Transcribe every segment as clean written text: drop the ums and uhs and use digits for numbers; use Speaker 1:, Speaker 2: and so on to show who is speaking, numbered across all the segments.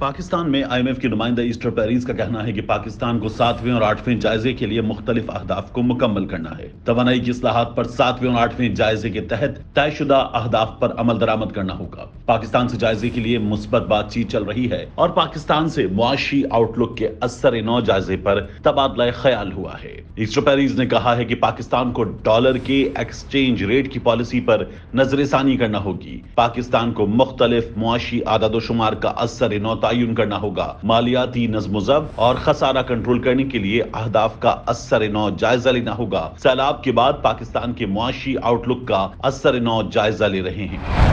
Speaker 1: पाकिस्तान में IMF की नुमाइंदा ईस्टर पेरीज का कहना है कि पाकिस्तान को 7वें और 8वें जायजे के लिए मुख्तलिफ अहदाफ को मुकम्मल करना है। तवानाई की इस्लाहात पर 7वें और 8वें जायजे के तहत तयशुदा अहदाफ पर अमल दरामद करना होगा। पाकिस्तान से जायजे के लिए मुस्बत बातचीत चल रही है और पाकिस्तान से मुआशी आउटलुक के असर-ए-नौ जायजे पर तबादला ख्याल हुआ है। ईस्टर पेरीज ने कहा है कि पाकिस्तान को डॉलर के एक्सचेंज रेट की पॉलिसी पर नजरसानी करना होगी। पाकिस्तान को मुख्तलिफ मुआशी आदादोशुमार का असर-ए-नौ तयन करना होगा। मालियाती नज़्म-ओ-ज़ब्त और खसारा कंट्रोल करने के लिए अहदाफ का असर-ए-नौ जायजा लेना होगा। सैलाब के बाद पाकिस्तान के मुआशी आउटलुक का असर-ए-नौ जायजा ले रहे हैं।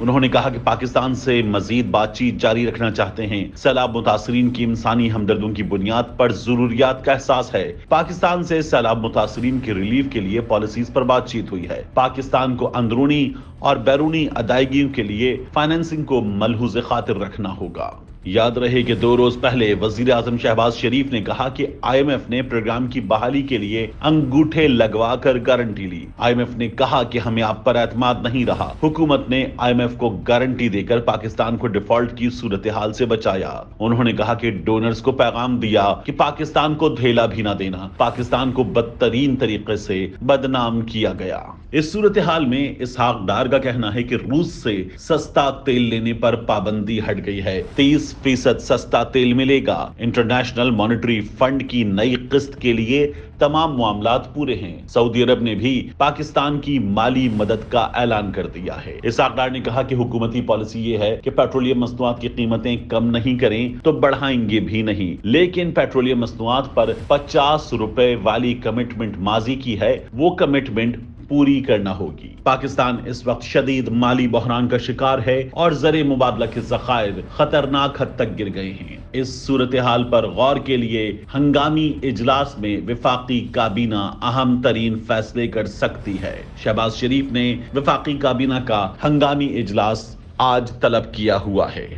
Speaker 1: उन्होंने कहा कि पाकिस्तान से मजीद बातचीत जारी रखना चाहते हैं। सैलाब मुतासरीन की इंसानी हमदर्दों की बुनियाद पर जरूरियात का एहसास है। पाकिस्तान से सैलाब मुतासरीन की रिलीफ के लिए पॉलिसीज पर बातचीत हुई है। पाकिस्तान को अंदरूनी और बैरूनी अदायगियों के लिए फाइनेंसिंग को मलहूज खातिर रखना होगा। याद रहे कि 2 रोज पहले वजीर आजम शहबाज शरीफ ने कहा कि IMF ने प्रोग्राम की बहाली के लिए अंगूठे लगवाकर गारंटी ली। IMF ने कहा कि हमें आप पर एतमाद नहीं रहा। हुकूमत ने IMF को गारंटी देकर पाकिस्तान को डिफॉल्ट की सूरत हाल से बचाया। उन्होंने कहा कि डोनर्स को पैगाम दिया कि पाकिस्तान को धेला भी ना देना। पाकिस्तान को बदतरीन तरीके से बदनाम किया गया। इस सूरत हाल में इसहाक डार का कहना है कि रूस से सस्ता तेल लेने पर पाबंदी हट गई है। 30% सस्ता तेल मिलेगा। इंटरनेशनल मॉनेटरी फंड की नई किस्त के लिए तमाम मामलात पूरे हैं। सऊदी अरब ने भी पाकिस्तान की माली मदद का ऐलान कर दिया है। इसहाक डार ने कहा कि हुकूमती पॉलिसी ये है कि पेट्रोलियम मसनूआत की कीमतें कम नहीं करें तो बढ़ाएंगे भी नहीं, लेकिन पेट्रोलियम मसनूआत पर 50 रुपए वाली कमिटमेंट माजी की है, वो कमिटमेंट पूरी करना होगी। पाकिस्तान इस वक्त शदीद माली बहरान का शिकार है और ज़र मुबादला के ज़खायर खतरनाक हद तक गिर गए हैं। इस सूरत हाल पर गौर के लिए हंगामी इजलास में वफाकी काबीना अहम तरीन फैसले कर सकती है। शहबाज शरीफ ने वफाकी काबीना का हंगामी इजलास आज तलब किया हुआ है।